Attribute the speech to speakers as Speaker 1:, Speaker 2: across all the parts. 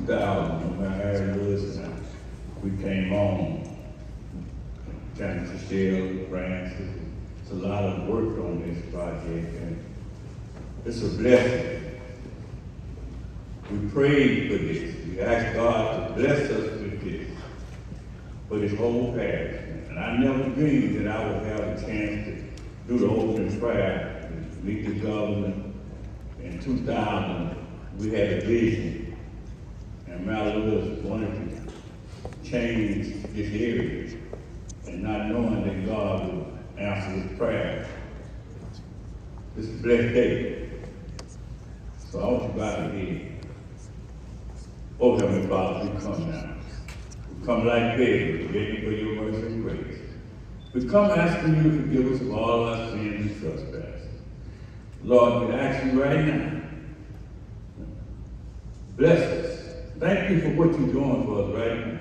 Speaker 1: 2000 when Harry Lewis and we came on, Janet Michelle, Francis. It's a lot of work on this project, and it's a blessing. We prayed for this. We asked God to bless us with this, for this whole parish. And I never dreamed that I would have a chance to do the opening prayer, to meet the governor. In 2000, we had a vision, and Mary Lewis wanted to change this area, and not knowing that God would answer his prayer. This is a blessed day. So I want you to bow your head. Oh, Heavenly Father, we come now. We come like beggars, begging for your mercy and grace. We come asking you to forgive us of all our sins and trespasses. Lord, we ask you right now, bless us. Thank you for what you're doing for us right now.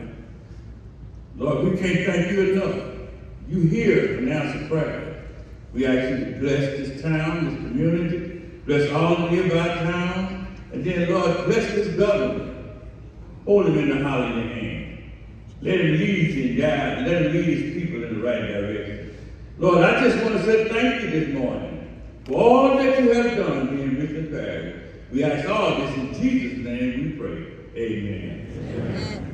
Speaker 1: Lord, we can't thank you enough. You hear and answer prayer. We ask you to bless this town, this community, bless all the nearby towns, and then, Lord, bless this government. Hold him in the hollow of your hand. Let him lead you and guide. Let him lead his people in the right direction. Lord, I just want to say thank you this morning for all that you have done here in Richland Parish. We ask all this in Jesus' name we pray. Amen. Amen.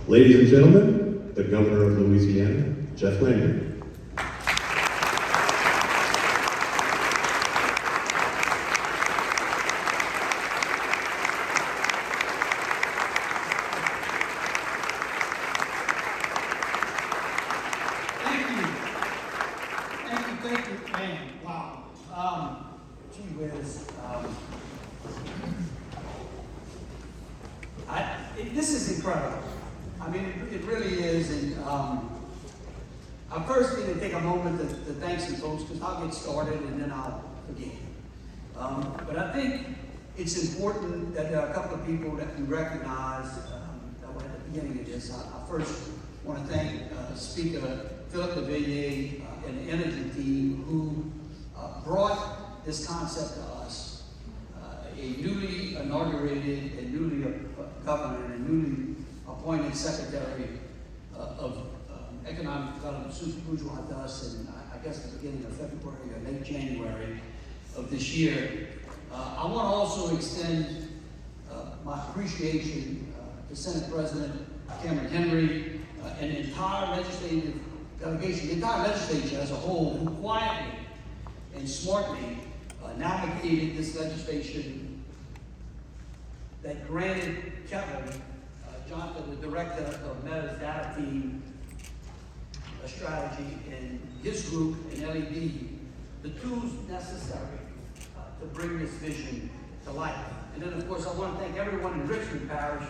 Speaker 2: Ladies and gentlemen, the Governor of Louisiana, Jeff Lambert.
Speaker 3: Thank you, man. Wow. Gee whiz. This is incredible. I mean, it really is. And I first need to take a moment to thank some folks, because I'll get started and then I'll forget. But I think it's important that there are a couple of people that we recognize that were at the beginning of this. I first want to thank Speaker Philip DeVilliers and the Entergy team who brought this concept to us. A newly inaugurated and newly governor and newly appointed Secretary of Economic Development supervised us in, I guess, the beginning of February or late January of this year. I want to also extend my appreciation to Senate President Cameron Henry and the entire legislative delegation, the entire legislature as a whole, who quietly and smartly navigated this legislation that granted Kevin Johnson, the director of Meta's data team, a strategy, and his group in LED, the tools necessary to bring this vision to life. And then, of course, I want to thank everyone in Richland Parish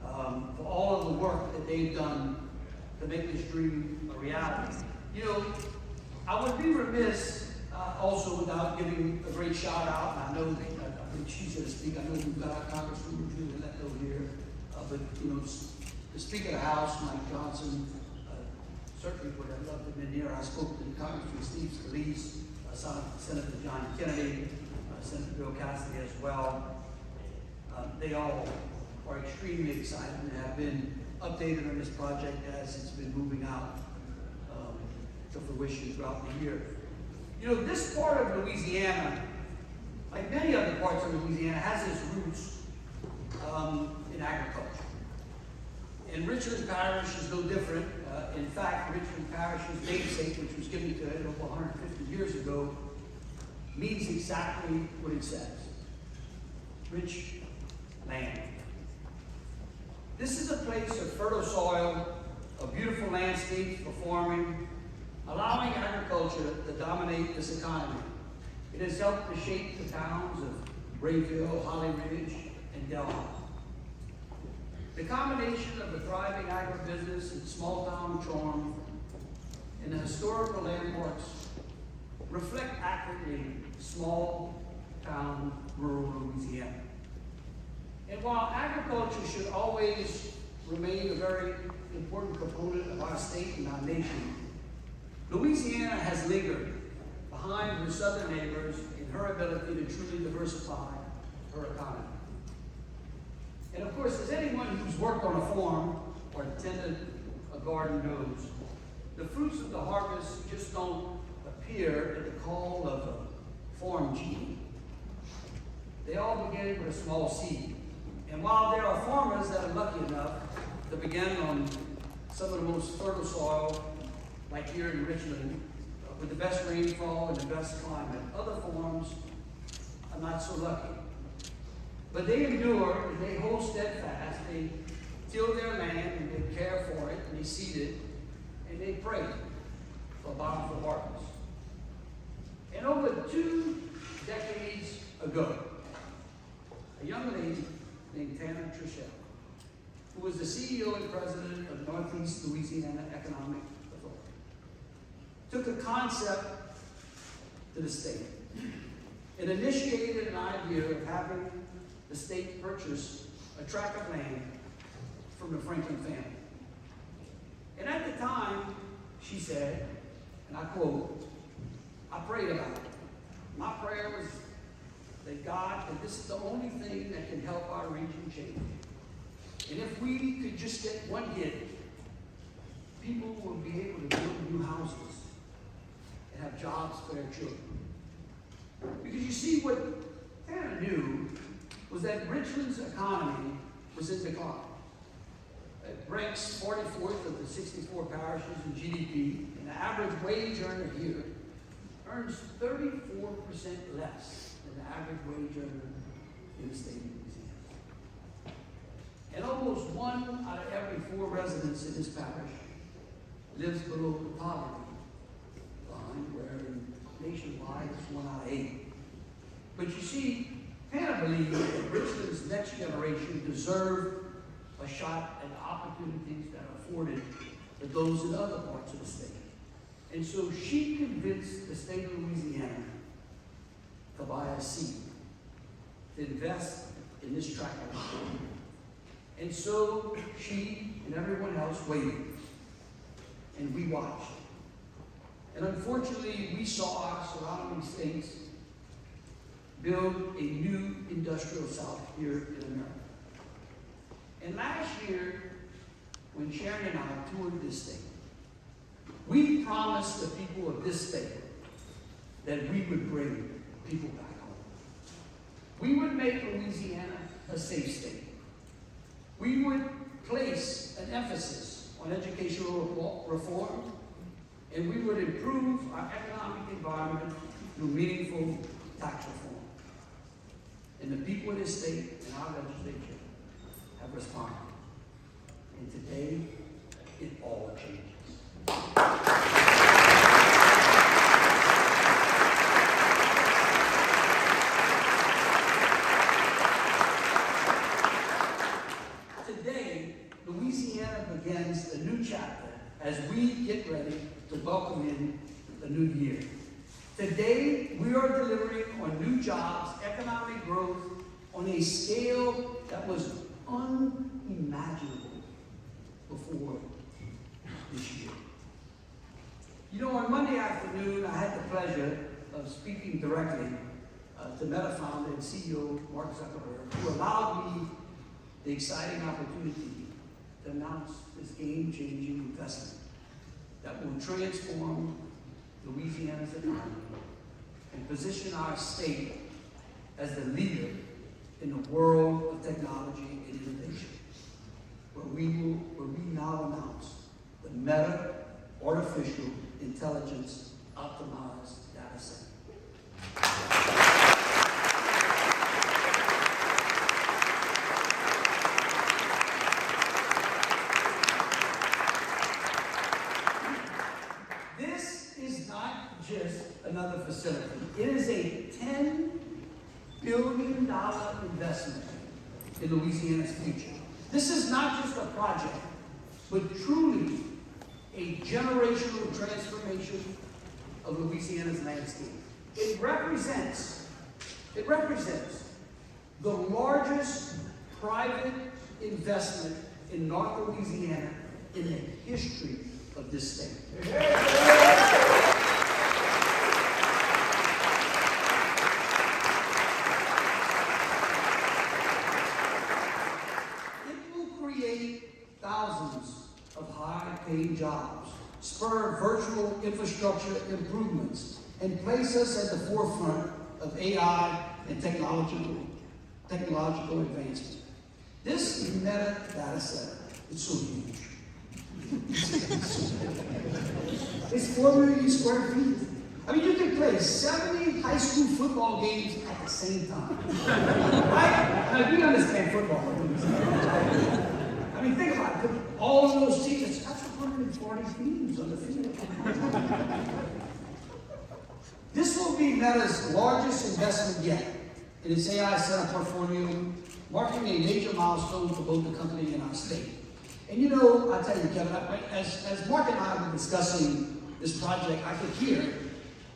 Speaker 3: for all of the work that they've done to make this dream a reality. You know, I would be remiss also without giving a great shout out. And I know that I think she's going to speak. I know we've got our Congresswoman Julie Leto here, but you know, the Speaker of the House, Mike Johnson, certainly would have loved to have been here. I spoke to Congressman Steve Scalise, Senator John Kennedy, Senator Bill Cassidy as well. They all are extremely excited and have been updated on this project as it's been moving out to fruition throughout the year. You know, this part of Louisiana, like many other parts of Louisiana, has its roots in agriculture. And Richland Parish is no different. In fact, Richland Parish's namesake, which was given to it over 150 years ago, means exactly what it says. Rich land. This is a place of fertile soil, of beautiful landscapes for farming, allowing agriculture to dominate this economy. It has helped to shape the towns of Rayville, Holly Ridge, and Delhi. The combination of the thriving agribusiness and small-town charm and the historical landmarks reflect accurately small-town rural Louisiana. And while agriculture should always remain a very important component of our state and our nation, Louisiana has lingered behind her southern neighbors in her ability to truly diversify her economy. And of course, as anyone who's worked on a farm or tended a garden knows, the fruits of the harvest just don't appear at the call of a farm genie. They all begin with a small seed. And while there are farmers that are lucky enough to begin on some of the most fertile soil, like here in Richland, with the best rainfall and the best climate, other farms are not so lucky. But they endure and they hold steadfast. They till their land and they care for it and they seed it and they pray for a bountiful harvest. And over 2 decades ago, a young lady named Tanner Trishell, who was the CEO and president of Northeast Louisiana Economic Authority, took a concept to the state and initiated an idea of having the state purchase a tract of land from the Franklin family. And at the time, she said, and I quote, I prayed about it. My prayer was that God, that this is the only thing that can help our region change. And if we could just get one hit, people will be able to build new houses and have jobs for their children. Because you see, what Tanner knew was that Richland's economy was in decline. It ranks 44th of the 64 parishes in GDP, and the average wage earner here earns 34% less than the average wage earner in the state of Louisiana. And almost 1 out of every 4 residents in this parish lives below the poverty line, where nationwide it's 1 out of 8. But you see, Hannah believed that Richland's next generation deserved a shot at the opportunities that are afforded to those in other parts of the state. And so she convinced the state of Louisiana to buy a seed, to invest in this tractor. And so she and everyone else waited, and we watched. And unfortunately, we saw our surrounding states build a new industrial South here in America. And last year, when Sharon and I toured this state, we promised the people of this state that we would bring people back home. We would make Louisiana a safe state. We would place an emphasis on educational reform, and we would improve our economic environment through meaningful tax reform. And the people of this state and our legislature have responded. And today, it all changes. Today, Louisiana begins a new chapter as we get ready to welcome in the new year. Today, we are delivering on new jobs, economic growth on a scale that was unimaginable before this year. You know, on Monday afternoon, I had the pleasure of speaking directly to Meta founder and CEO Mark Zuckerberg, who allowed me the exciting opportunity to announce this game-changing investment that will transform Louisiana's economy and position our state as the leader in the world of technology and innovation, where we now announce the Meta Artificial Intelligence Optimized Data Center. This is not just another facility. It is a $10 billion investment in Louisiana's future. This is not just a project, but truly a generational transformation of Louisiana's landscape. It represents the largest private investment in North Louisiana in the history of this state. Thousands of high-paying jobs, spur virtual infrastructure improvements, and place us at the forefront of AI and technological advancement. This Meta data center is so huge. It's 4 million square feet. I mean, you can play 70 high school football games at the same time. Right? Now, you understand football. I mean, think about it. All of those teams, that's 140 teams on the field. This will be Meta's largest investment yet in its AI center portfolio, marking a major milestone for both the company and our state. And you know, I tell you, Kevin, as Mark and I were discussing this project, I could hear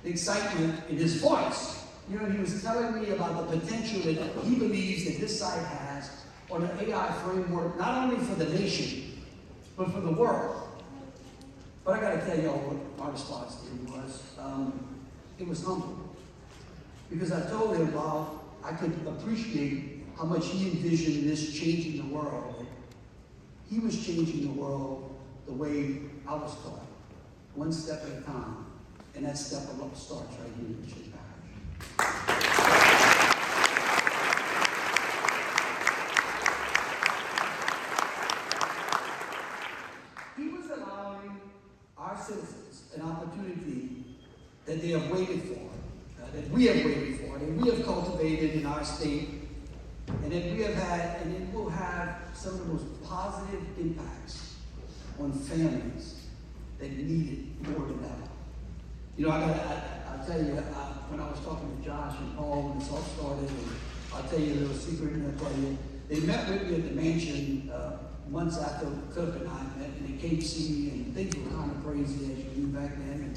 Speaker 3: the excitement in his voice. You know, he was telling me about the potential that he believes that this site has on an AI framework, not only for the nation, but for the world. But I gotta tell y'all what my response to him was. It was humbling. Because I told him while I could appreciate how much he envisioned this changing the world, he was changing the world the way I was taught, one step at a time. And that step alone starts right here in Richland Parish. He was allowing our citizens an opportunity that they have waited for, that we have waited for, that we have cultivated in our state, and that we have had, and it will have some of the most positive impacts on families that need it more than ever. You know, I'll tell you, when I was talking to Josh and Paul when this all started, and I'll tell you a little secret, and I'll tell you, they met with me at the mansion months after Philip and I met, and they came to see me, and things were kind of crazy as you knew back then. And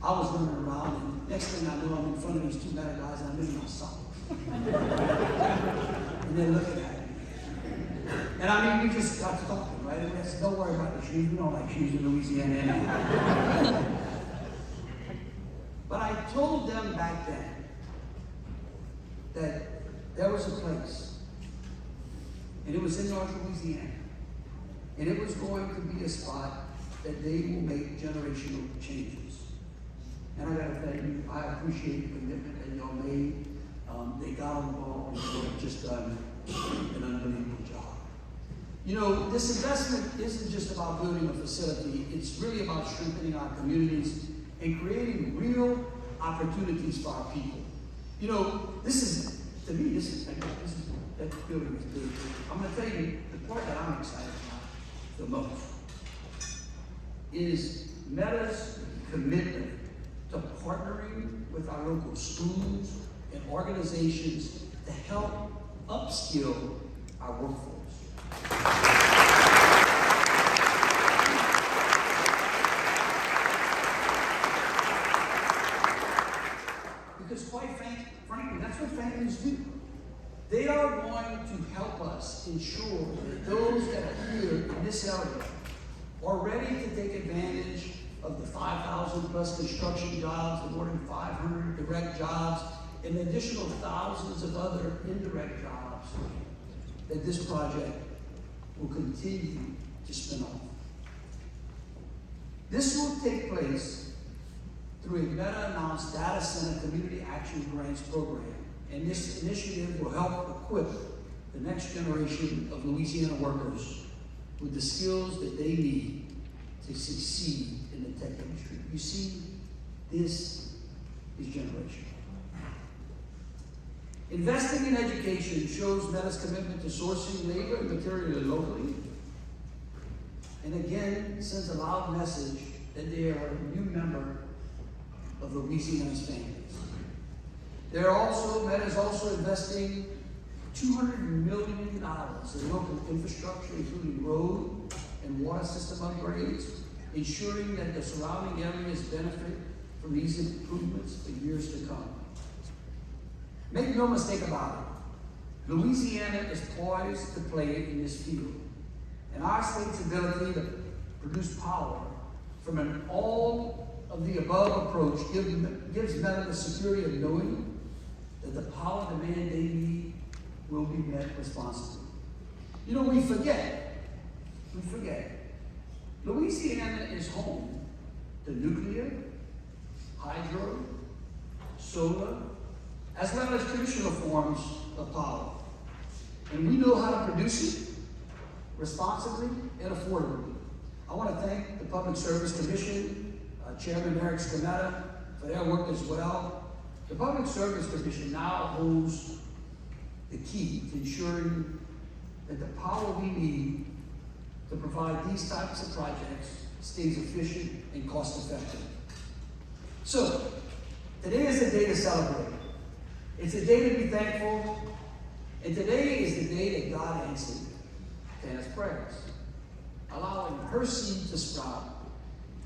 Speaker 3: I was running around, and Next thing I know, I'm in front of these two Meta guys and I'm in my socks. And they're looking at me. And I mean, we just got to talking, right? And I said, don't worry about the shoes. We don't like shoes in Louisiana anyway. But I told them back then that there was a place, and it was in North Louisiana, and it was going to be a spot that they will make generational changes. And I gotta tell you, I appreciate the commitment that y'all made. They got on the ball and they've just done an unbelievable job. You know, this investment isn't just about building a facility, it's really about strengthening our communities and creating real opportunities for our people. You know, this is, to me, that building is big. I'm gonna tell you, the part that I'm excited about the most is Meta's commitment to partnering with our local schools and organizations to help upskill our workforce. Because quite frankly, that's what families do. They are going to help us ensure that those that are here in this area are ready to take advantage of the 5,000 plus construction jobs, the more than 500 direct jobs, and the additional thousands of other indirect jobs that this project will continue to spin off. This will take place through a Meta-announced Data Center Community Action Grants program, and this initiative will help equip the next generation of Louisiana workers with the skills that they need to succeed in the tech industry. You see, this is generational. Investing in education shows Meta's commitment to sourcing labor and material locally, and again, sends a loud message that they are a new member of Louisiana's families. Meta is also investing $200 million in local infrastructure, including road and water system upgrades, ensuring that the surrounding areas benefit from these improvements for years to come. Make no mistake about it, Louisiana is poised to play in this field, and our state's ability to produce power from an all-of-the-above approach gives Meta the security of knowing that the power demand they need will be met responsibly. You know, we forget. Louisiana is home to nuclear, hydro, solar, as well as traditional forms of power. And we know how to produce it responsibly and affordably. I want to thank the Public Service Commission, Chairman Eric Scametta, for their work as well. The Public Service Commission now holds the key to ensuring that the power we need to provide these types of projects stays efficient and cost effective. So, today is a day to celebrate. It's a day to be thankful, and today is the day that God answered Tana's prayers, allowing her seed to sprout,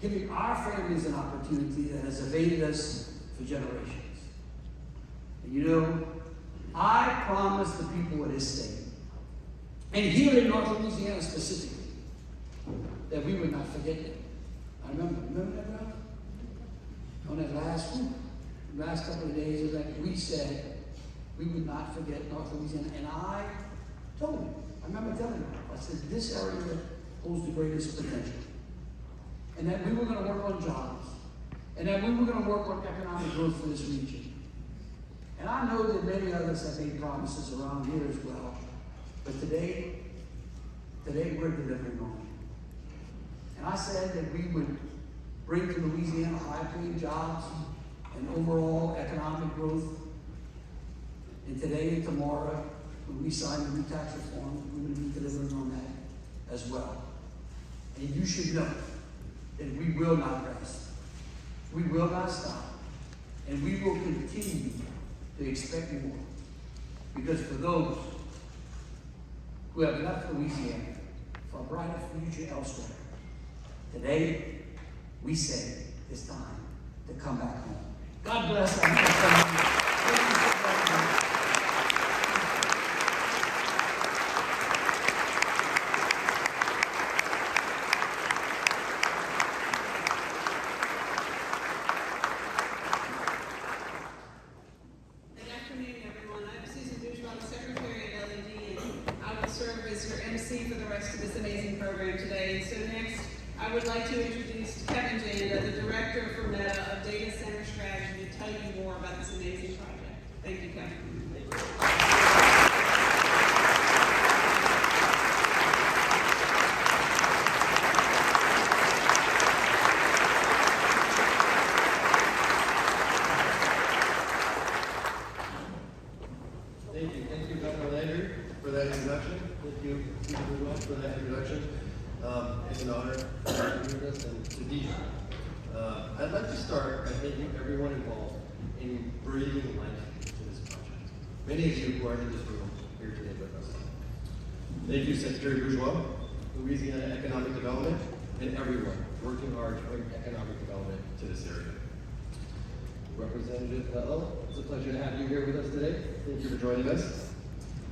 Speaker 3: giving our families an opportunity that has evaded us for generations. And you know, I promise the people of this state, and here in North Louisiana specifically, that we would not forget them. I remember that, brother? On that last couple of days, it was like we said we would not forget North Louisiana. And I told him, I remember telling him, I said, this area holds the greatest potential. And that we were going to work on jobs. And that we were going to work on economic growth for this region. And I know that many others have made promises around here as well. But today we're delivering on it. And I said that we would bring to Louisiana high-paying jobs and overall economic growth. And today and tomorrow, when we sign the new tax reform, we're going to be delivering on that as well. And you should know that we will not rest. We will not stop. And we will continue to expect more. Because for those who have left Louisiana for a brighter future elsewhere, today we say it's time to come back home. God bless them. Thank you so much.
Speaker 4: Good afternoon, everyone. I'm Susan Bourgeois, the Secretary of LED, and I will serve as your MC for the rest of this amazing program today. And so next, I would like to introduce Kevin Janda, the Director for Meta of Data Center Strategy, to tell you more about this amazing project. Thank you, Kevin.
Speaker 5: Thank you, Governor Landry, for that introduction. Thank you, Peter Bourgeois, for that introduction. It's an honor to be with us and to be here. I'd like to start by thanking everyone involved in breathing life into this project. Many of you who are in this room here today with us. Thank you, Secretary Bourgeois, Louisiana Economic Development, and everyone working hard to bring economic development to this area. Representative Bell, it's a pleasure to have you here with us today. Thank you for joining us.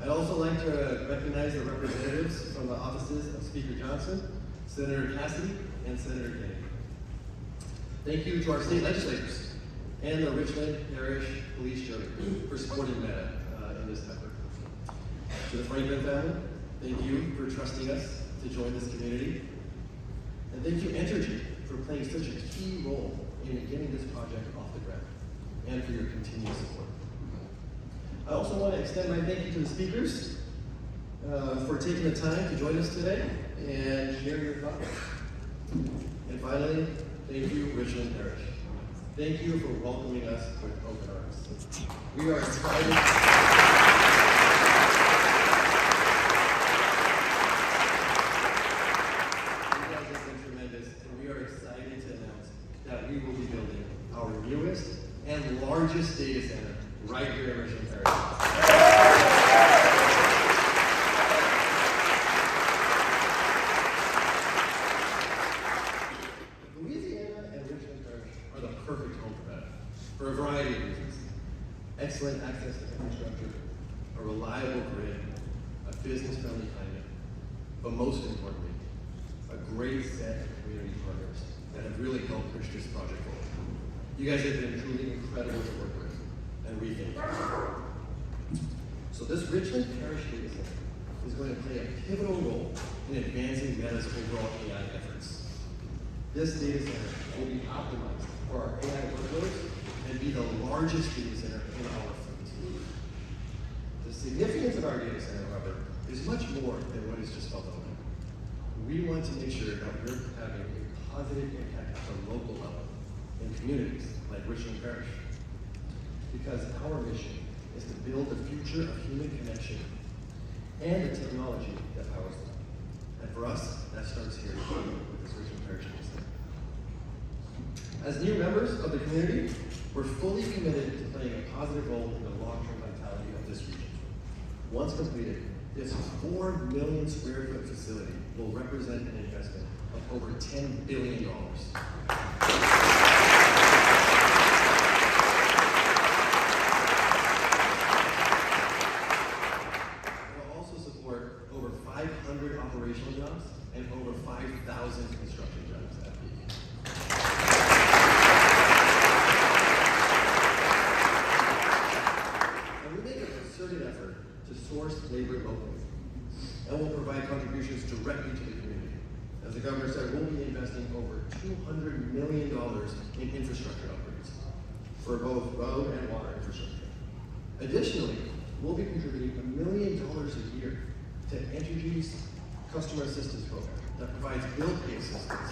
Speaker 5: I'd also like to recognize the representatives from the offices of Speaker Johnson, Senator Cassidy, and Senator Kennedy. Thank you to our state legislators and the Richland Parish Police Jury for supporting Meta in this effort. To the Franklin family, thank you for trusting us to join this community. And thank you, Entergy, for playing such a key role in getting this project off the ground, and for your continued support. I also want to extend my thank you to the speakers for taking the time to join us today and share your thoughts. And finally, thank you, Richland Parish. Thank you for welcoming us with open arms. We are excited. You guys have been tremendous, and we are excited to announce that we will be building our newest and largest data center right here in Richland Parish. Louisiana and Richland Parish are the perfect home for Meta for a variety of reasons. Excellent access to infrastructure, a reliable grid, a business-friendly climate, but most importantly, a great set of community partners that have really helped push this project forward. You guys have been truly incredible to work with, and we thank you. So this Richland Parish data center is going to play a pivotal role in advancing Meta's overall AI efforts. This data center will be optimized for our AI workloads and be the largest data center in our fleet. The significance of our data center, however, is much more than what is just about building. We want to make sure that we're having a positive impact at the local level in communities like Richland Parish. Because our mission is to build the future of human connection and the technology that powers them. And for us, that starts here with this Richland Parish data center. As new members of the community, we're fully committed to playing a positive role in the long-term vitality of this region. Once completed, this 4 million square foot facility will represent an investment of over $10 billion. Over 500 operational jobs and over 5,000 construction jobs at peak. And we make a concerted effort to source labor locally, and we'll provide contributions directly to the community. As the governor said, we'll be investing over $200 million in infrastructure upgrades for both road and water infrastructure. Additionally, we'll be contributing $1 million a year to Entergy's customer assistance program that provides bill pay assistance.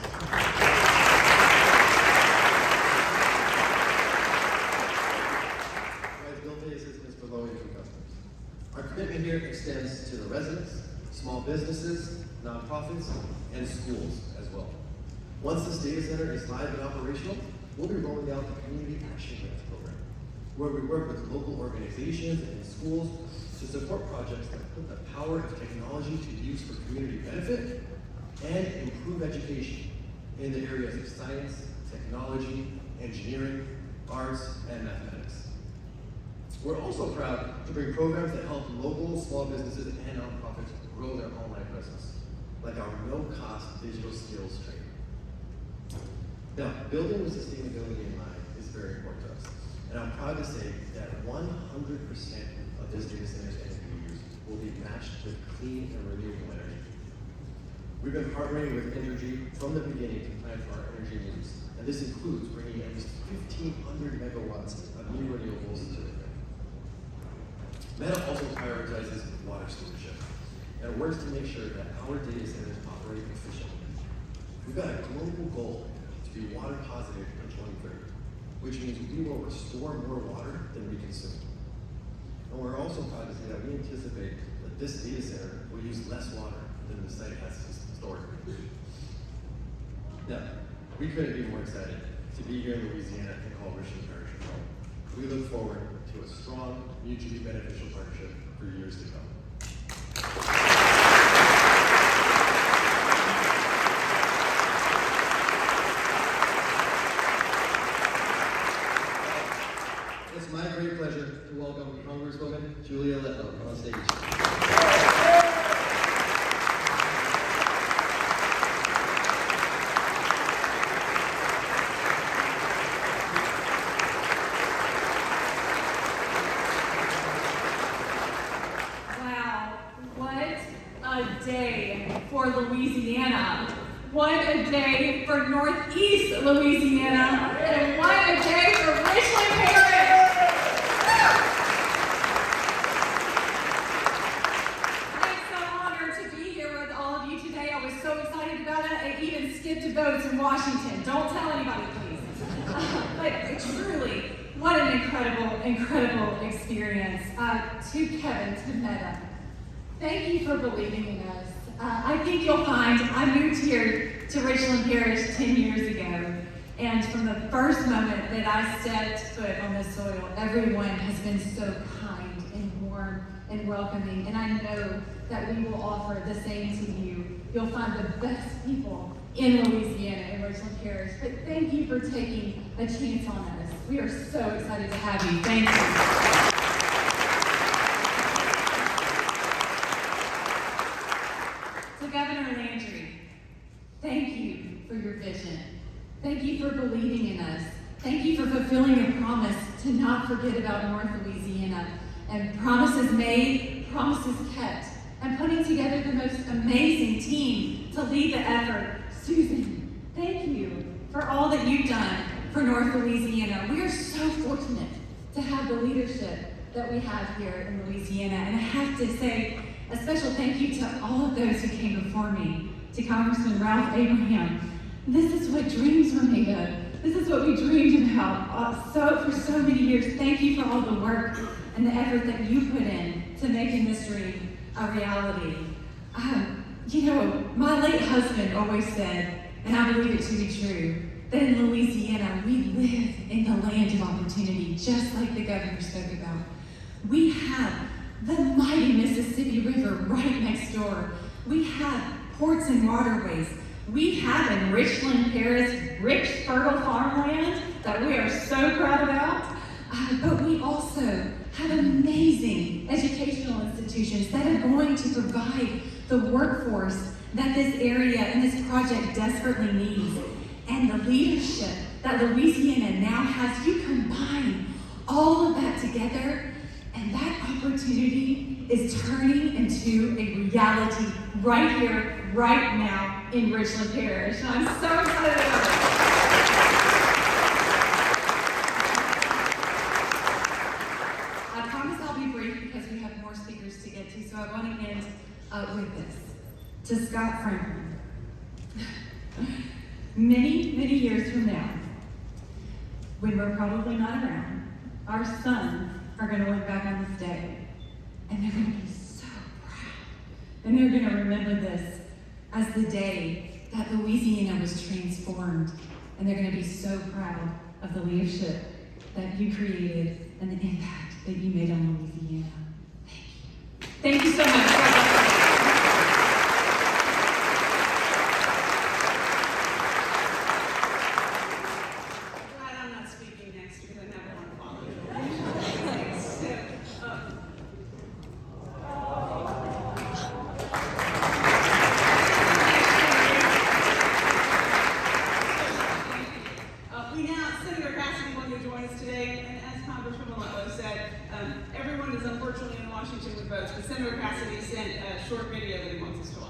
Speaker 5: For low-income customers. Our commitment here extends to the residents, small businesses, nonprofits, and schools as well. Once this data center is live and operational, we'll be rolling out the Community Action Grants program, where we work with local organizations and schools to support projects that put the power of technology to use for community benefit and improve education in the areas of science, technology, engineering, arts, and mathematics. We're also proud to bring programs that help local small businesses and nonprofits grow their online presence, like our no-cost digital skills training. Now, building with sustainability in mind is very important to us, and I'm proud to say that 100% of this data center's energy use will be matched with clean and renewable energy. We've been partnering with Entergy from the beginning to plan for our energy needs, and this includes bringing at least 1,500 megawatts of new renewables to the grid. Meta also prioritizes water stewardship and works to make sure that our data centers operate efficiently. We've got a global goal to be water positive in 2030, which means we will restore more water than we consume. And we're also proud to say that we anticipate that this data center will use less water than the site has historically. Now, we couldn't be more excited to be here in Louisiana and call Richland Parish home. We look forward to a strong, mutually beneficial partnership for years to come. It's my great pleasure to welcome Congresswoman Julia Letlow on stage.
Speaker 6: Wow, what a day for Louisiana. What a day for Northeast Louisiana. And what a day for Richland Parish. I'm so honored to be here with all of you today. I was so excited about it. I even skipped votes in Washington. Don't tell anybody, please. But truly, what an incredible experience. To Kevin, to Meta, thank you for believing in us. I think you'll find I moved here to Richland Parish 10 years ago, and from the first moment that I stepped foot on this soil, everyone has been so kind and warm and welcoming, and I know that we will offer the same to you. You'll find the best people in Louisiana, in Richland Parish, but thank you for taking a chance on us. We are so excited to have you. Thank you. To Governor Landry, thank you for your vision. Thank you for believing in us. Thank you for fulfilling your promise to not forget about North Louisiana, and promises made, promises kept, and putting together the most amazing team to lead the effort. Susan, thank you for all that you've done for North Louisiana. We are so fortunate to have the leadership that we have here in Louisiana, and I have to say a special thank you to all of those who came before me, to Congressman Ralph Abraham. This is what dreams were made of. This is what we dreamed about for so many years. Thank you for all the work and the effort that you put in to making this dream a reality. My late husband always said, and I believe it to be true, that in Louisiana, we live in the land of opportunity, just like the governor spoke about. We have the mighty Mississippi River right next door. We have ports and waterways. We have in Richland Parish rich, fertile farmland that we are so proud about. But we also have amazing educational institutions that are going to provide the workforce that this area and this project desperately needs. And the leadership that Louisiana now has, you combine all of that together, and that opportunity is turning into a reality right here, right now in Richland Parish. And I'm so excited about it. I promise I'll be brief because we have more speakers to get to, so I want to end with this. To Scott Franklin. Many years from now, when we're probably not around, our sons are going to look back on this day, and they're going to be so proud. And they're going to remember this as the day that Louisiana was transformed. And they're going to be so proud of the leadership that you created and the impact that you made on Louisiana. Thank you. Thank you so much.
Speaker 4: Department is unfortunately in Washington with votes, but Senator Cassidy sent a short video that he wants us to watch.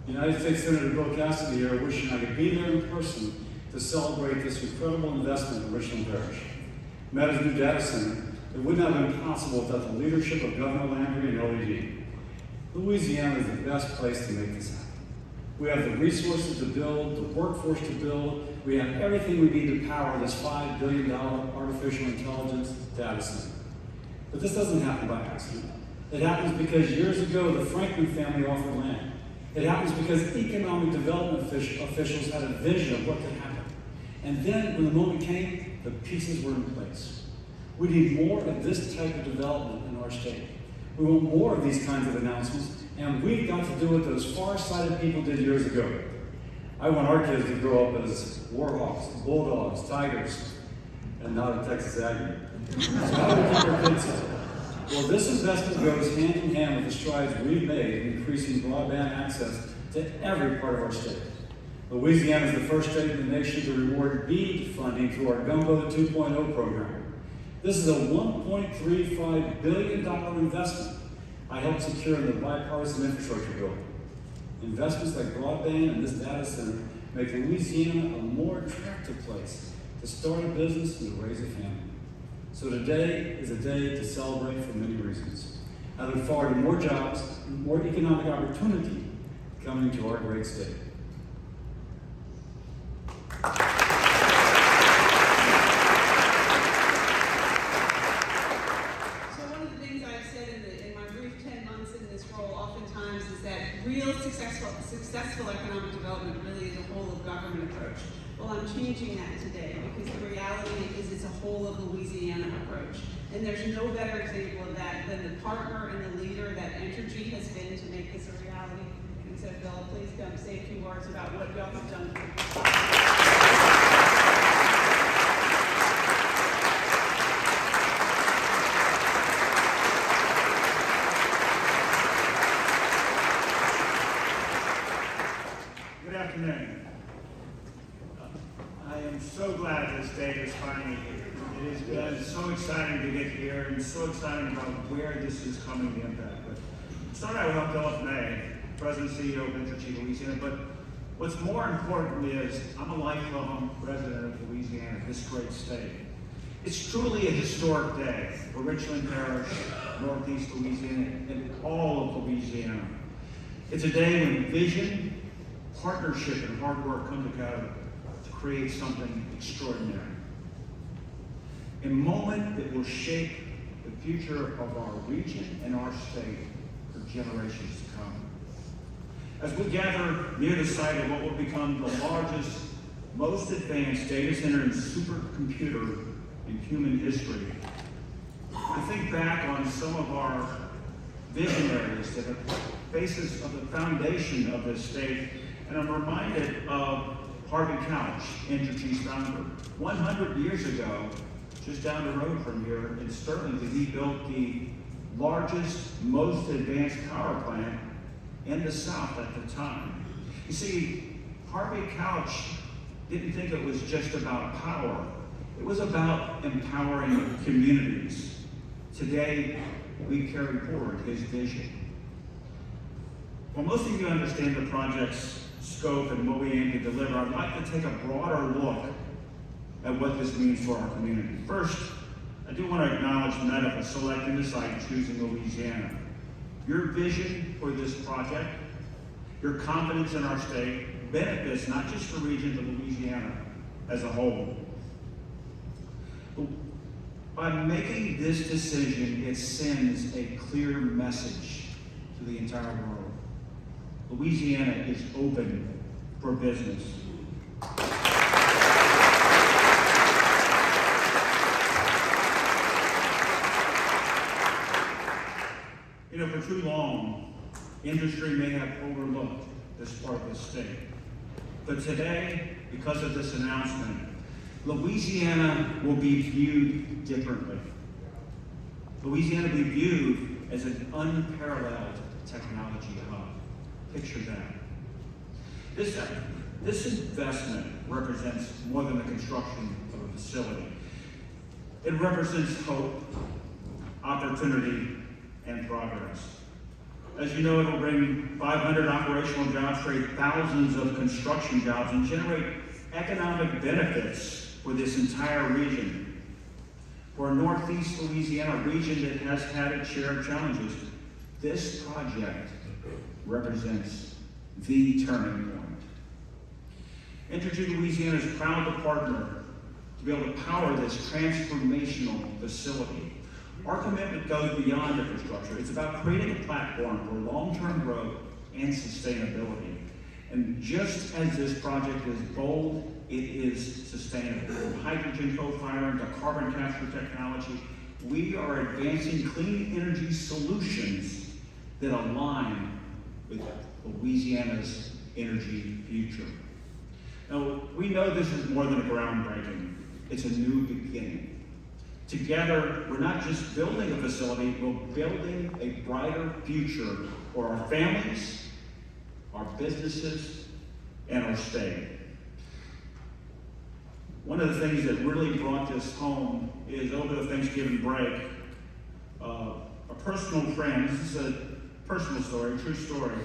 Speaker 7: United States Senator Bill Cassidy here, wishing I could be there in person to celebrate this incredible investment in Richland Parish. Meta's new data center, it would not have been possible without the leadership of Governor Landry and LED. Louisiana is the best place to make this happen. We have the resources to build, the workforce to build, we have everything we need to power this $5 billion artificial intelligence data center. But this doesn't happen by accident. It happens because years ago the Franklin family offered land. It happens because economic development officials had a vision of what could happen. And then when the moment came, the pieces were in place. We need more of this type of development in our state. We want more of these kinds of announcements, and we've got to do what those far-sighted people did years ago. I want our kids to grow up as warhawks, bulldogs, tigers, and not a Texas Aggie. So how do we keep our kids safe? Well, this investment goes hand in hand with the strides we've made in increasing broadband access to every part of our state. Louisiana is the first state in the nation to reward BEAD funding through our Gumbo 2.0 program. This is a $1.35 billion investment I helped secure in the bipartisan infrastructure bill. Investments like broadband and this data center make Louisiana a more attractive place to start a business and to raise a family. So today is a day to celebrate for many reasons. I look forward to more jobs and more economic opportunity coming to our great state.
Speaker 4: Real successful economic development really is a whole of government approach. Well, I'm changing that today because the reality is it's a whole of Louisiana approach. And there's no better example of that than the partner and the leader that Entergy has been to make this a reality. And so, Bill, please come say a few words about what y'all have done.
Speaker 8: I am so glad this day is finally here. It has been so exciting to get here and so exciting about where this is coming to impact. But start out with Philip May, President and CEO of Entergy Louisiana. But what's more important is I'm a lifelong resident of Louisiana, this great state. It's truly a historic day for Richland Parish, Northeast Louisiana, and all of Louisiana. It's a day when vision, partnership, and hard work come together to create something extraordinary. A moment that will shape the future of our region and our state for generations to come. As we gather near the site of what will become the largest, most advanced data center and supercomputer in human history, I think back on some of our visionaries that are the basis of the foundation of this state. And I'm reminded of Harvey Couch, Entergy's founder. 100 years ago, just down the road from here in Sterling, he built the largest, most advanced power plant in the South at the time. You see, Harvey Couch didn't think it was just about power. It was about empowering communities. Today, we carry forward his vision. Well, most of you understand the project's scope and what we aim to deliver. I'd like to take a broader look at what this means for our community. First, I do want to acknowledge Meta for selecting the site and choosing Louisiana. Your vision for this project, your confidence in our state, benefits not just the region, but Louisiana as a whole. By making this decision, it sends a clear message to the entire world. Louisiana is open for business. You know, for too long, industry may have overlooked this part of the state. But today, because of this announcement, Louisiana will be viewed differently. Louisiana will be viewed as an unparalleled technology hub. Picture that. This investment represents more than the construction of a facility. It represents hope, opportunity, and progress. As you know, it will bring 500 operational jobs, create thousands of construction jobs, and generate economic benefits for this entire region. For Northeast Louisiana, a region that has had its share of challenges, this project represents the turning point. Entergy Louisiana is proud to partner to be able to power this transformational facility. Our commitment goes beyond infrastructure. It's about creating a platform for long-term growth and sustainability. And just as this project is bold, it is sustainable. From hydrogen co-firing to carbon capture technology, we are advancing clean energy solutions that align with Louisiana's energy future. Now, we know this is more than a groundbreaking. It's a new beginning. Together, we're not just building a facility, we're building a brighter future for our families, our businesses, and our state. One of the things that really brought this home is over the Thanksgiving break, a personal friend, this is a personal story, true story.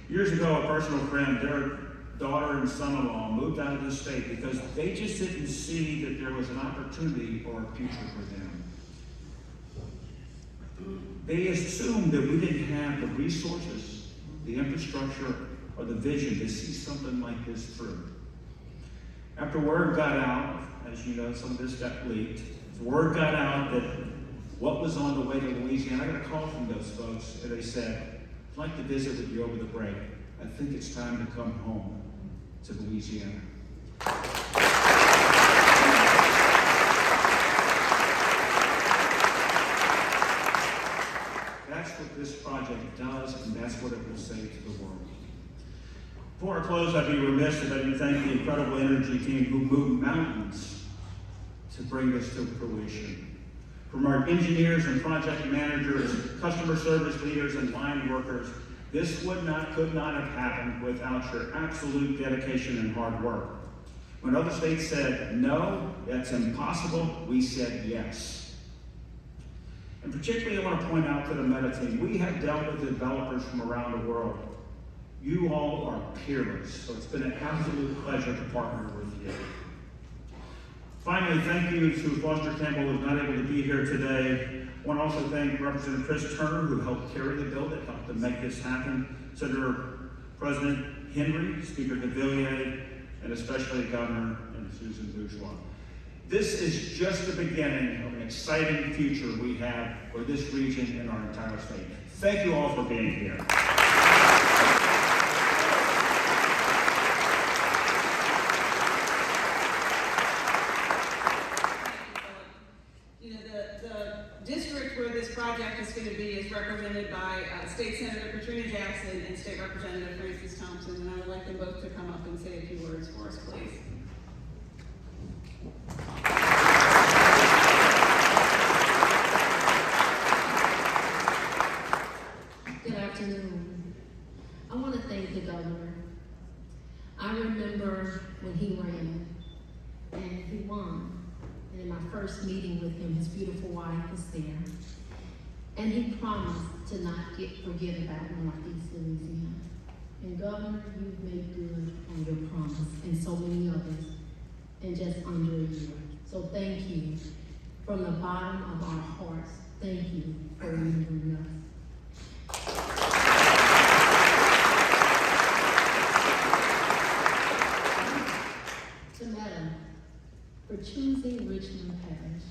Speaker 8: Years ago, a personal friend, their daughter and son-in-law moved out of the state because they just didn't see that there was an opportunity or a future for them. They assumed that we didn't have the resources, the infrastructure, or the vision to see something like this through. After word got out, as you know, some of this got leaked, word got out that what was on the way to Louisiana, I got a call from those folks, and they said, I'd like to visit with you over the break. I think it's time to come home to Louisiana. That's what this project does, and that's what it will say to the world. Before I close, I'd be remiss if I didn't thank the incredible Entergy team who moved mountains to bring this to fruition. From our engineers and project managers, customer service leaders, and line workers, this could not have happened without your absolute dedication and hard work. When other states said, no, that's impossible, we said yes. And particularly I want to point out to the Meta team, we have dealt with developers from around the world. You all are peerless, so it's been an absolute pleasure to partner with you. Finally, thank you to Foster Campbell, who's not able to be here today. I want to also thank Representative Chris Turner, who helped carry the bill that helped to make this happen, Senator President Henry, Speaker DeVilliers, and especially Governor and Susan Bourgeois. This is just the beginning of an exciting future we have for this region and our entire state. Thank you all for being here.
Speaker 4: Project is going to be is represented by State Senator Katrina Jackson and State Representative Francis Thompson, and I would like them both to come up and say a few words for us, please.
Speaker 9: Good afternoon. I want to thank the governor. I remember when he ran and he won, and in my first meeting with him, his beautiful wife was there. And he promised to not forget about Northeast Louisiana. And Governor, you've made good on your promise, and so many others, in just under a year. So thank you. From the bottom of our hearts, thank you for remembering us. To Madam, for choosing Richland Parish,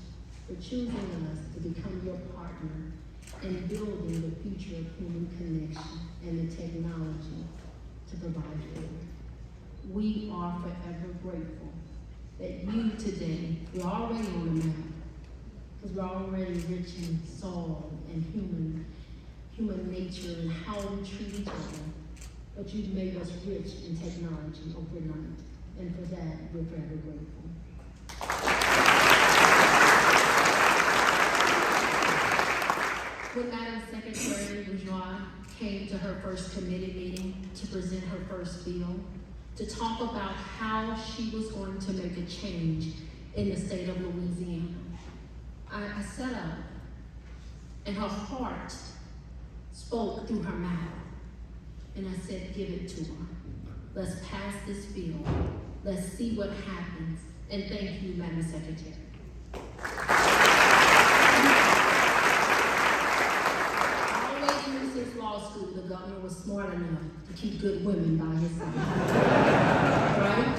Speaker 9: for choosing us to become your partner in building the future of human connection and the technology to provide for it. We are forever grateful that you today, we're already on the map, because we're already rich in soul and human nature and how we treat each other, but you've made us rich in technology overnight, and for that, we're forever grateful. When Madam Secretary Bourgeois came to her first committee meeting to present her first bill, to talk about how she was going to make a change in the state of Louisiana, I sat up, and her heart spoke through her mouth. And I said, give it to her. Let's pass this bill. Let's see what happens. And thank you, Madam Secretary. Always knew since law school the governor was smart enough to keep good women by his side. Right?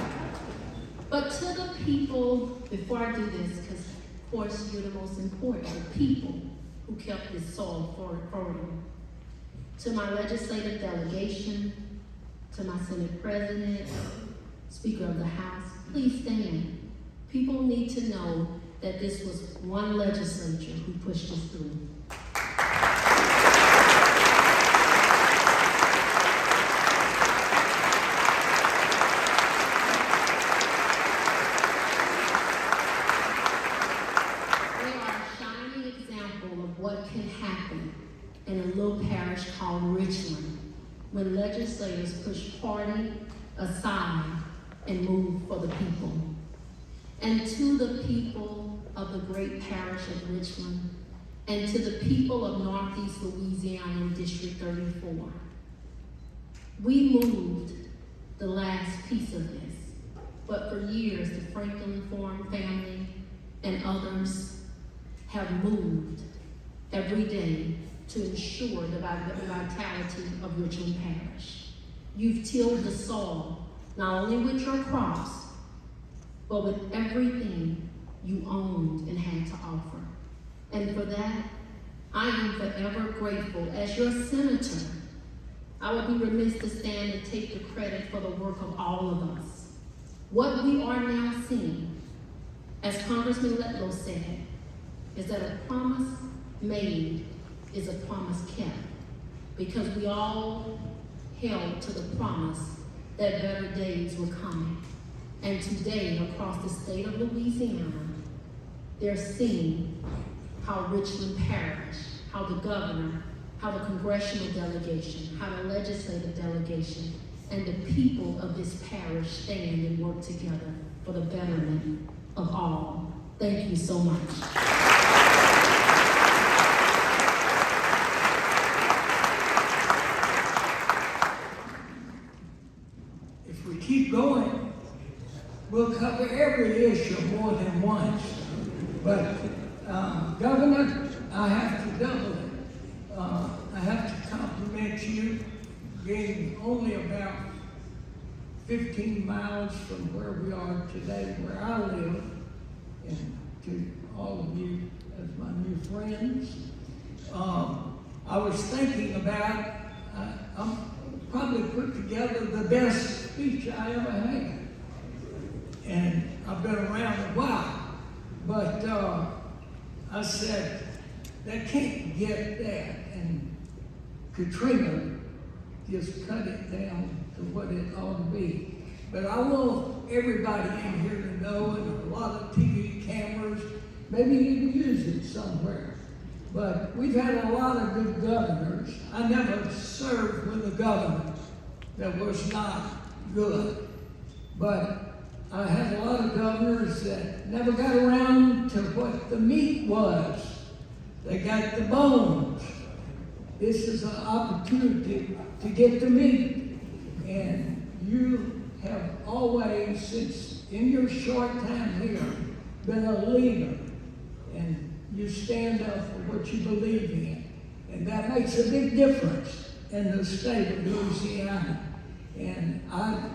Speaker 9: But to the people, before I do this, because of course you're the most important, the people who kept this soil fertile. To my legislative delegation, to my Senate President, Speaker of the House, please stand. People need to know that this was one legislature who pushed us through. They are a shining example of what can happen in a little parish called Richland when legislators push party aside and move for the people. And to the people of the great parish of Richland, and to the people of Northeast Louisiana in District 34, we moved the last piece of this, but for years the Franklin Forum family and others have moved every day to ensure the vitality of Richland Parish. You've tilled the soil, not only with your crops, but with everything you owned and had to offer. And for that, I am forever grateful. As your senator, I would be remiss to stand and take the credit for the work of all of us. What we are now seeing, as Congressman Letlow said, is that a promise made is a promise kept, because we all held to the promise that better days were coming. And today, across the state of Louisiana, they're seeing how Richland Parish, how the governor, how the congressional delegation, how the legislative delegation, and the people of this parish stand and work together for the betterment of all. Thank you so much.
Speaker 10: If we keep going, we'll cover every issue more than once. But Governor, I have to double it. I have to compliment you being only about 15 miles from where we are today, where I live, and to all of you as my new friends. I was thinking about, I'm probably put together the best speech I ever had. And I've been around a while, but I said, they can't get that. And Katrina just cut it down to what it ought to be. But I want everybody in here to know, and a lot of TV cameras, maybe you can use it somewhere. But we've had a lot of good governors. I never served with a governor that was not good. But I had a lot of governors that never got around to what the meat was. They got the bones. This is an opportunity to get the meat. And you have always, since in your short time here, been a leader. And you stand up for what you believe in. And that makes a big difference in the state of Louisiana. And I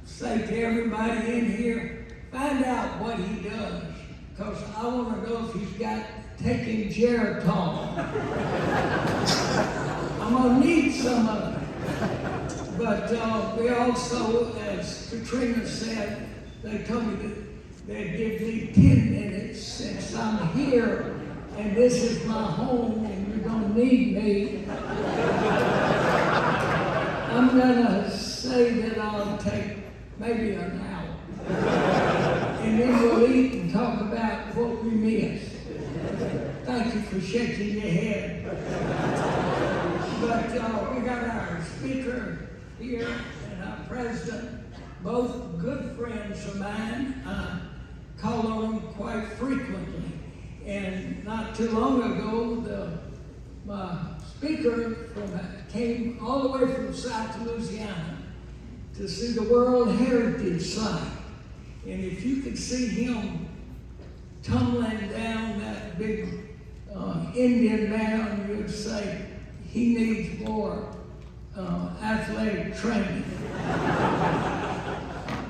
Speaker 10: say to everybody in here, find out what he does, because I want to know if he's got taking Geritol. I'm going to need some of it. But we also, as Katrina said, they told me that they'd give me 10 minutes since I'm here, and this is my home, and you're going to need me. I'm going to say that I'll take maybe an hour. And then we'll eat and talk about what we missed. Thank you for shaking your head. But we got our speaker here and our president, both good friends of mine. I call on them quite frequently. And not too long ago, my speaker came all the way from South Louisiana to see the World Heritage Site. And if you could see him tumbling down that big Indian mound, you'd say he needs more athletic training.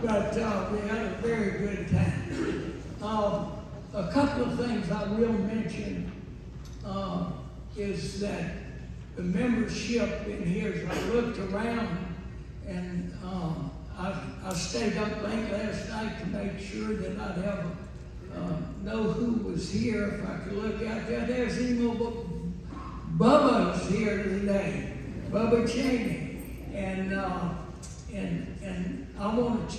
Speaker 10: But we had a very good time. A couple of things I will mention is that the membership in here, as I looked around, and I stayed up late last night to make sure that I'd have know who was here. If I could look out there, there's even Bubba's here today, Bubba Cheney, and I want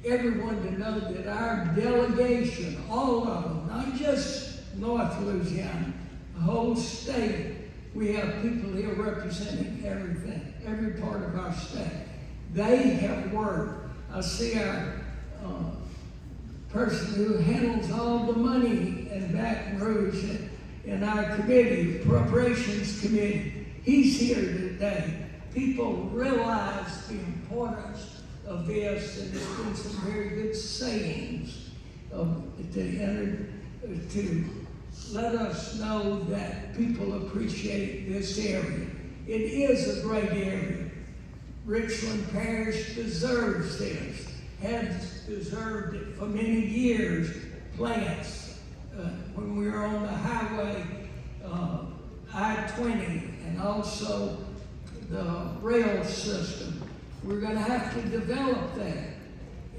Speaker 10: everyone to know that our delegation, all of them, not just North Louisiana, the whole state, we have people here representing everything, every part of our state. They have worked. I see our person who handles all the money in Baton Rouge in our committee, Appropriations Committee. He's here today. People realize the importance of this, and there's been some very good sayings to let us know that people appreciate this area. It is a great area. Richland Parish deserves this, has deserved it for many years. Plants, when we were on the highway, I-20, and also the rail system. We're going to have to develop that,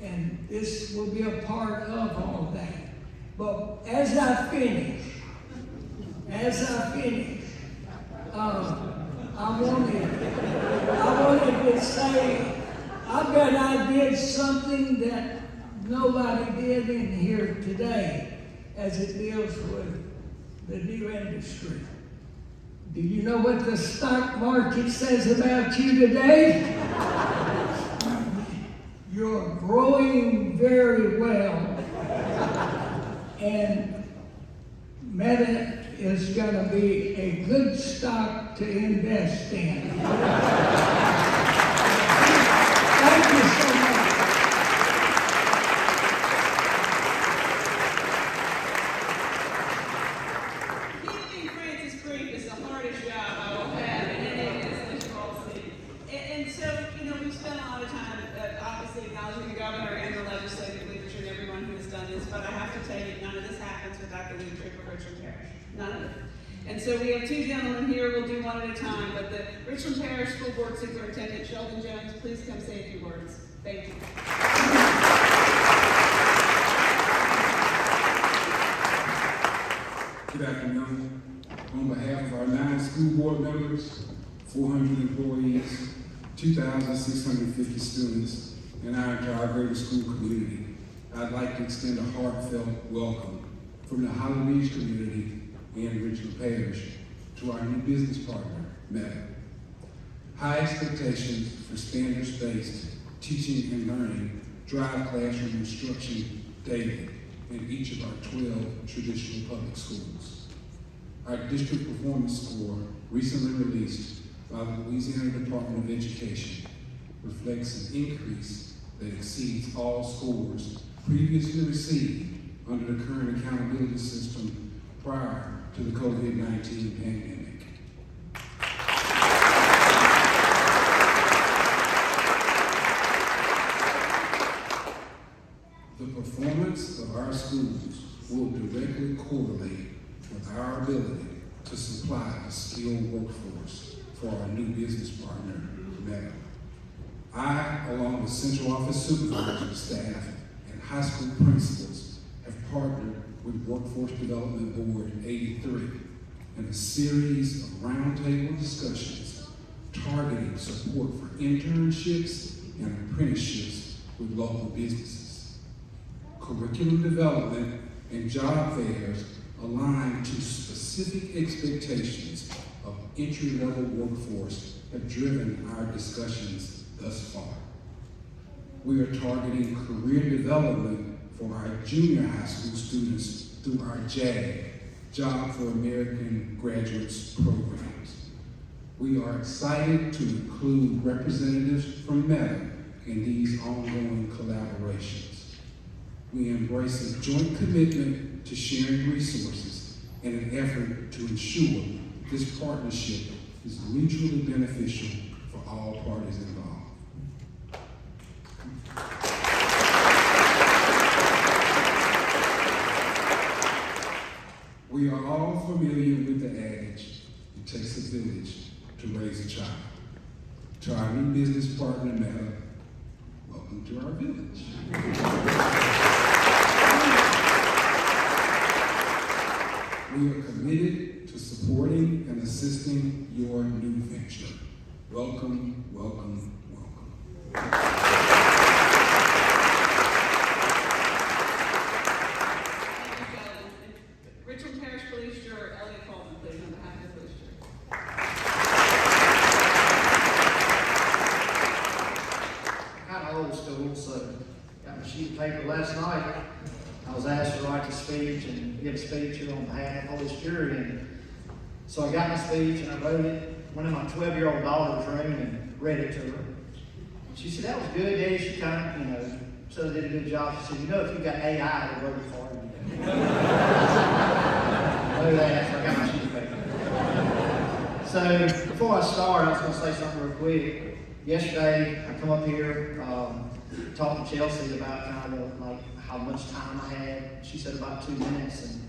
Speaker 10: and this will be a part of all of that. But as I finish, I wanted to say, I bet I did something that nobody did in here today as it deals with the new industry. Do you know what the stock market says about you today? You're growing very well, and Meta is going to be a good stock to invest in. Thank you so much.
Speaker 4: Keeping Francis Creek is the hardest job I will have in any of this small city. And so, we've spent a lot of time, obviously, acknowledging the governor and the legislative leadership and everyone who has done this, but I have to tell you, none of this happens without the leadership of Richland Parish. None of it. And so we have two gentlemen here. We'll do one at a time. But the Richland Parish School Board Superintendent, Sheldon Jones, please come say a few words. Thank you.
Speaker 11: Good afternoon. On behalf of our 9 school board members, 400 employees, 2,650 students, and our entire greater school community, I'd like to extend a heartfelt welcome from the Holly Beach community and Richland Parish to our new business partner, Meta. High expectations for standards-based teaching and learning drive classroom instruction daily in each of our 12 traditional public schools. Our district performance score, recently released by the Louisiana Department of Education, reflects an increase that exceeds all scores previously received under the current accountability system prior to the COVID-19 pandemic. The performance of our schools will directly correlate with our ability to supply a skilled workforce for our new business partner, Meta. I, along with central office supervisors, staff, and high school principals, have partnered with Workforce Development Board 83 in a series of roundtable discussions targeting support for internships and apprenticeships with local businesses. Curriculum development and job fairs align to specific expectations of entry-level workforce have driven our discussions thus far. We are targeting career development for our junior high school students through our JAG, Job for American Graduates programs. We are excited to include representatives from Meta in these ongoing collaborations. We embrace a joint commitment to sharing resources in an effort to ensure this partnership is mutually beneficial for all parties involved. We are all familiar with the adage, it takes a village to raise a child. To our new business partner, Meta, welcome to our village. We are committed to supporting and assisting your new venture. Welcome, welcome, welcome.
Speaker 4: Richland Parish Police Juror Elliot Coleman, please, on behalf of the police jury.
Speaker 12: Kind of old school, so got my sheet of paper last night. I was asked to write a speech and give a speech here on behalf of the police jury, and so I got my speech and I wrote it. Went in my 12-year-old daughter's room and read it to her. She said, "That was good, Daddy." She kind of, said I did a good job. She said, "If you got AI, it'll work for you." I knew that, so I got my sheet of paper. So before I start, I was going to say something real quick. Yesterday, I come up here, talked to Chelsea about kind of like how much time I had. She said about 2 minutes, and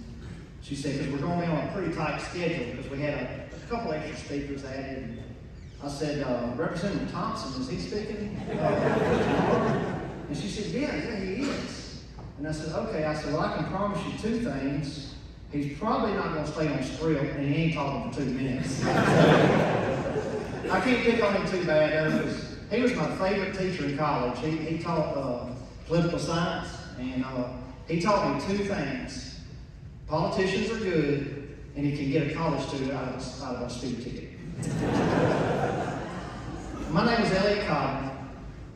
Speaker 12: she said, because we're going to be on a pretty tight schedule because we had a couple extra speakers added. And I said, Representative Thompson, is he speaking? And she said, yeah, he is. And I said, okay. I said, well, I can promise you 2 things. He's probably not going to stay on script, and he ain't talking for 2 minutes. So, I can't pick on him too bad, though, because he was my favorite teacher in college. He taught political science, and he taught me 2 things. Politicians are good, and he can get a college student out of a speed ticket. My name is Elliot Cotton.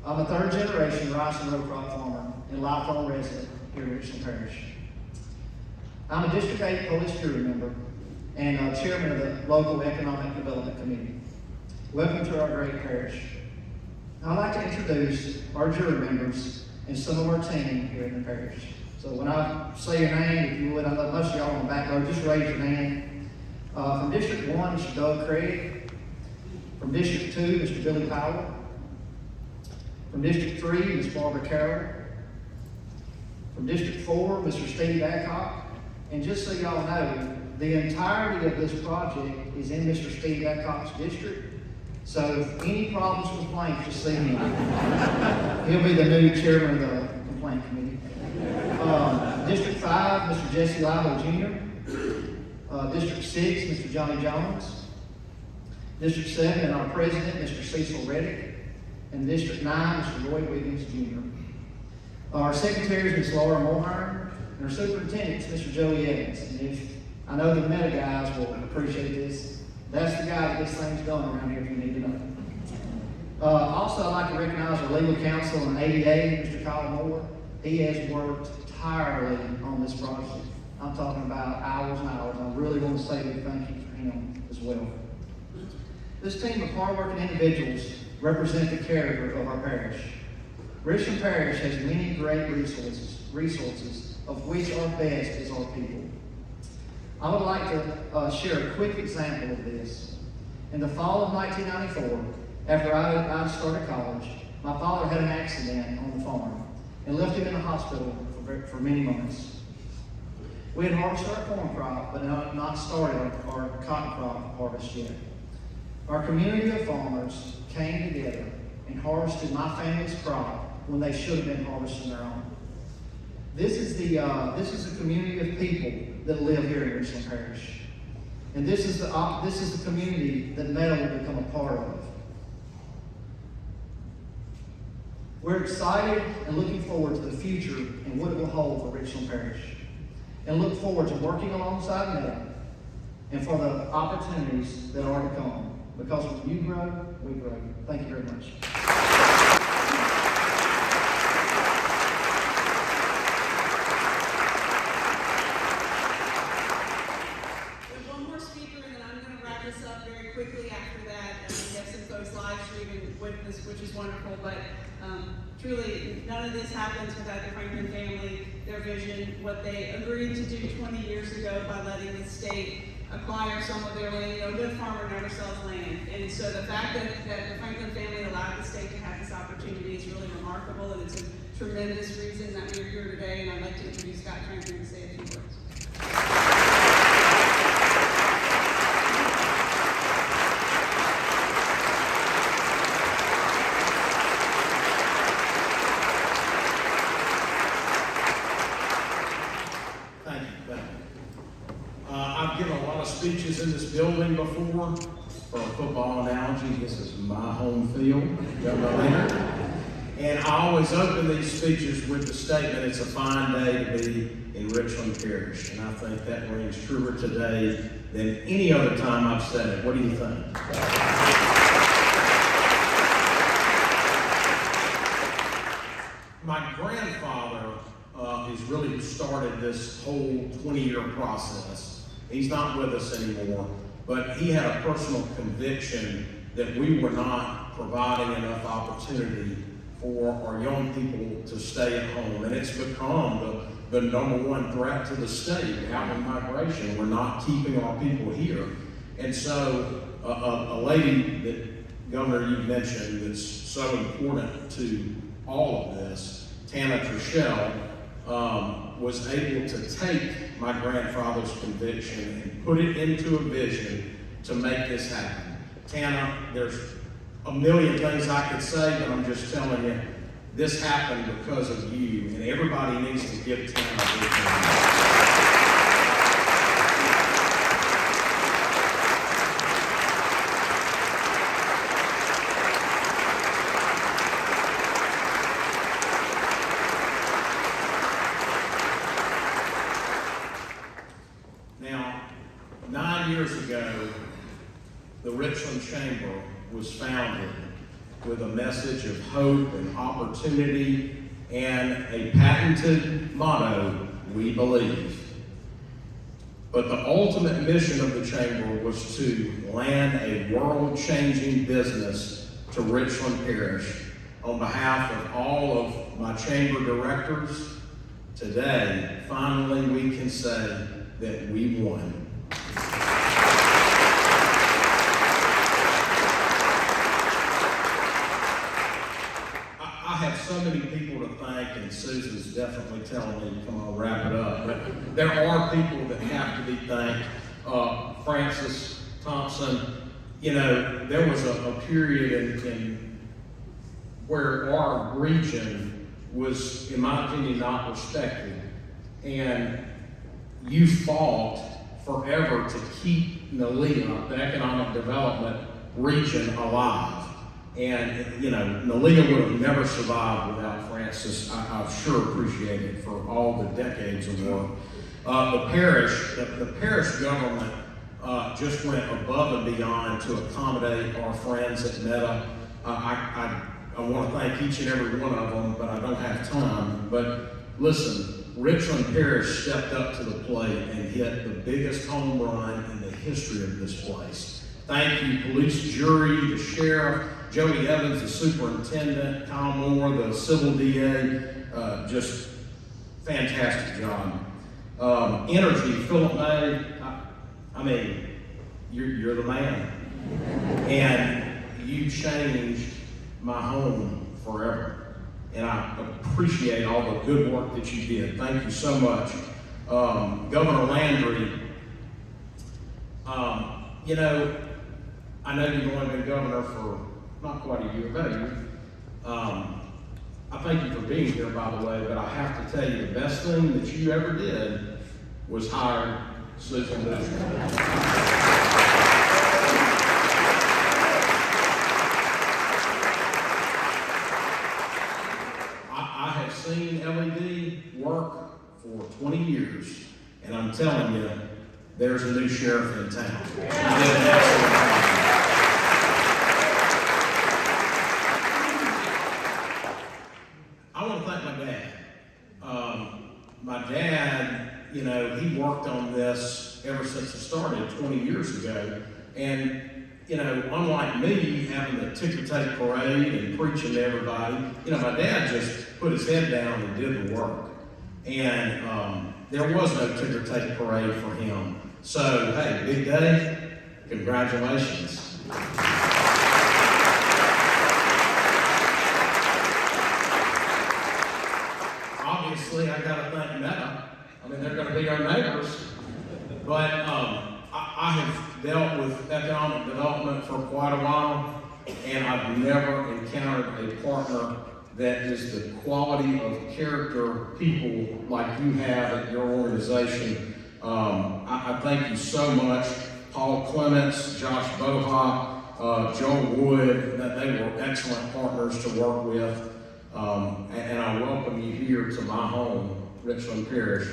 Speaker 12: I'm a 3rd generation rice and row crop farmer and lifelong resident here in Richland Parish. I'm a District 8 police jury member and chairman of the local economic development committee. Welcome to our great parish. I'd like to introduce our jury members and some of our team here in the parish. So when I say your name, if you would, I know most of y'all on the back row, just raise your hand. From District 1, Mr. Doug Craig. From District 2, Mr. Billy Powell. From District 3, Ms. Barbara Carroll. From District 4, Mr. Steve Adcock. And just so y'all know, the entirety of this project is in Mr. Steve Adcock's district. So if any problems or complaints, just see him. He'll be the new chairman of the complaint committee. District 5, Mr. Jesse Livo Jr. District 6, Mr. Johnny Jones. District 7, our president, Mr. Cecil Reddick. And District 9, Mr. Roy Wiggins Jr. Our secretary is Ms. Laura Mulhern. And our superintendent is Mr. Joey Evans. And if I know the Meta guys will appreciate this, that's the guy that gets things done around here if you need to know. Also, I'd like to recognize our legal counsel and ADA, Mr. Kyle Moore. He has worked tirelessly on this project. I'm talking about hours and hours. I really want to say a big thank you for him as well. This team of hardworking individuals represent the character of our parish. Richland Parish has many great resources, of which our best is our people. I would like to share a quick example of this. In the fall of 1994, after I started college, my father had an accident on the farm and left him in the hospital for many months. We had harvested our corn crop, but not started our cotton crop harvest yet. Our community of farmers came together and harvested my family's crop when they should have been harvesting their own. This is the community of people that live here in Richland Parish, and this is the community that Meta will become a part of. We're excited and looking forward to the future and what it will hold for Richland Parish, and look forward to working alongside Meta and for the opportunities that are to come. Because when you grow, we grow. Thank you very much.
Speaker 4: quickly after that. We have some folks live streaming with this, which is wonderful, but truly, none of this happens without the Franklin family, their vision, what they agreed to do 20 years ago by letting the state acquire some of their land. You know, a good farmer never sells land. And so the fact that the Franklin family allowed the state to have this opportunity is really remarkable, and it's a tremendous reason that we're here today. And I'd like to introduce Scott Franklin to say a few words.
Speaker 13: I've given a lot of speeches in this building before. For a football analogy, this is my home field, Governor Leonard. And I always open these speeches with the statement, it's a fine day to be in Richland Parish. And I think that rings truer today than any other time I've said it. What do you think? My grandfather is really who started this whole 20-year process. He's not with us anymore, but he had a personal conviction that we were not providing enough opportunity for our young people to stay at home. And it's become the number one threat to the state, outward migration. We're not keeping our people here. And so a lady that, Governor, you mentioned that's so important to all of this, Tana Trishelle, was able to take my grandfather's conviction and put it into a vision to make this happen. Tana, there's a million things I could say, but I'm just telling you, this happened because of you, and everybody needs to give Tana a big hand. Now, 9 years ago, the Richland Chamber was founded with a message of hope and opportunity and a patented motto, we believe. But the ultimate mission of the Chamber was to land a world-changing business to Richland Parish. On behalf of all of my Chamber directors, today, finally we can say that we won. I have so many people to thank, and Susan's definitely telling me, come on, wrap it up. But there are people that have to be thanked. Francis Thompson, you know, there was a period in where our region was, in my opinion, not respected. And you fought forever to keep NALEA, the economic development region, alive. And, you know, NALEA would have never survived without Francis. I sure appreciate it for all the decades of work. The parish government just went above and beyond to accommodate our friends at Meta. I want to thank each and every one of them, but I don't have time. But listen, Richland Parish stepped up to the plate and hit the biggest home run in the history of this place. Thank you, police jury, the sheriff, Jody Evans, the superintendent, Kyle Moore, the civil DA, just fantastic job. Entergy, Philip May, I mean, you're the man. And you changed my home forever. And I appreciate all the good work that you did. Thank you so much. Governor Landry, you know, I know you've only been governor for not quite a year, about a year. I thank you for being here, by the way, but I have to tell you, the best thing that you ever did was hire Susan Bushman. I have seen LED work for 20 years, and I'm telling you, there's a new sheriff in town. She did an excellent job. I want to thank my dad. My dad, you know, he worked on this ever since it started 20 years ago. And you know, unlike me having the ticker tape parade and preaching to everybody, you know, my dad just put his head down and did the work. And there was no ticker tape parade for him. So, hey, big day, congratulations. Obviously, I got to thank Meta. I mean, they're going to be our neighbors. But I have dealt with economic development for quite a while, and I've never encountered a partner that is the quality of character people like you have at your organization. I thank you so much. Paul Clements, Josh Boha, Joe Wood, that they were excellent partners to work with. And I welcome you here to my home, Richland Parish.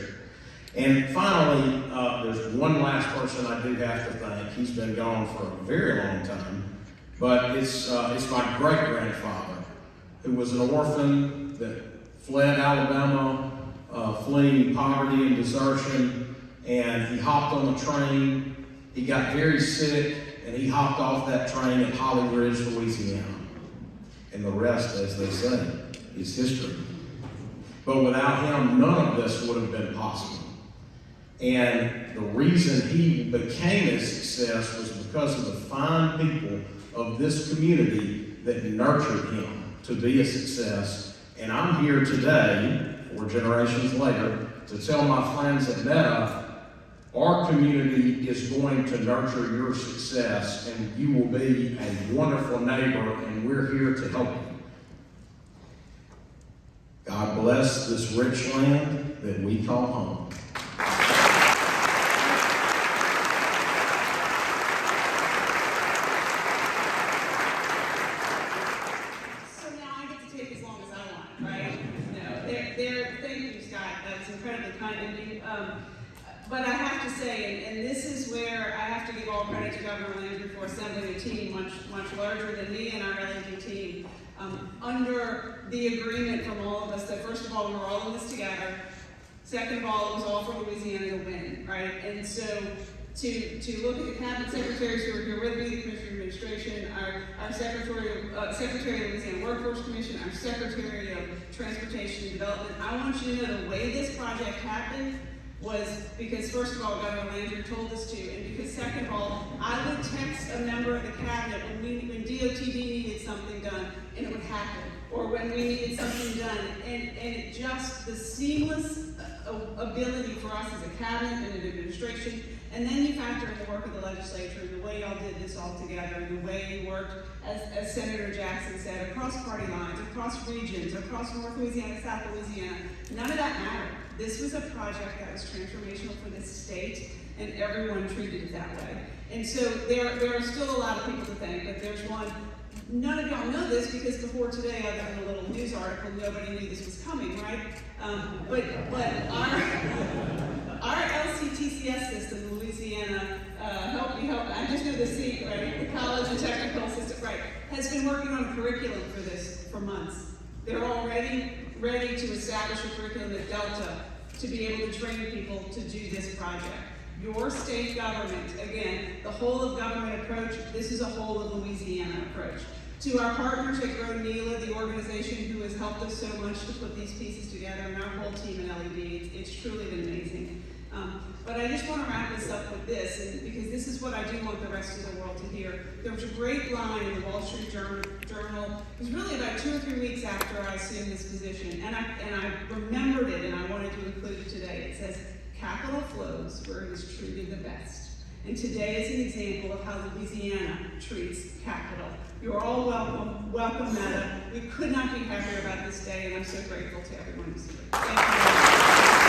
Speaker 13: And finally, there's one last person I do have to thank. He's been gone for a very long time, but it's my great-grandfather, who was an orphan that fled Alabama, fleeing poverty and desertion, and he hopped on the train. He got very sick, and he hopped off that train at Holly Ridge, Louisiana. And the rest, as they say, is history. But without him, none of this would have been possible. And the reason he became a success was because of the fine people of this community that nurtured him to be a success. And I'm here today, 4 generations later, to tell my friends at Meta, our community is going to nurture your success, and you will be a wonderful neighbor, and we're here to help you. God bless this rich land that we call home.
Speaker 4: So now I get to take as long as I want, right? No, thank you, Scott. That's incredibly kind of you. But I have to say, and this is where I have to give all credit to Governor Landry for assembling a team much larger than me and our LED team, under the agreement from all of us that first of all, we were all in this together. Second of all, it was all for Louisiana to win, right? And so to look at the cabinet secretaries who are here with me, the Commissioner of Administration, our Secretary of Louisiana Workforce Commission, our Secretary of Transportation and Development, I want you to know the way this project happened was because, first of all, Governor Landry told us to, and because, second of all, I would text a member of the cabinet when DOTD needed something done, and it would happen, or when we needed something done, and it just, the seamless ability for us as a cabinet and an administration, and then you factor in the work of the legislature, and the way y'all did this all together, and the way you worked, as Senator Jackson said, across party lines, across regions, across North Louisiana, South Louisiana, none of that mattered. This was a project that was transformational for this state, and everyone treated it that way. And so there are still a lot of people to thank, but there's one. None of y'all know this because before today I got in a little news article. Nobody knew this was coming, right? But our LCTCS system, Louisiana, help. I just know the seat, right? The College and Technical System, right? Has been working on a curriculum for this for months. They're already ready to establish a curriculum at Delta to be able to train people to do this project. Your state government, again, the whole of government approach, this is a whole of Louisiana approach. To our partners at Grow Nela, the organization who has helped us so much to put these pieces together, and our whole team at LED, it's truly been amazing. But I just want to wrap this up with this, and because this is what I do want the rest of the world to hear. There was a great line in the Wall Street Journal. It was really about 2 or 3 weeks after I assumed this position, and I remembered it, and I wanted to include it today. It says, "Capital flows where it is treated the best." And today is an example of how Louisiana treats capital. You're all welcome. Welcome, Meta. We could not be happier about this day, and I'm so grateful to everyone who's here. Thank you.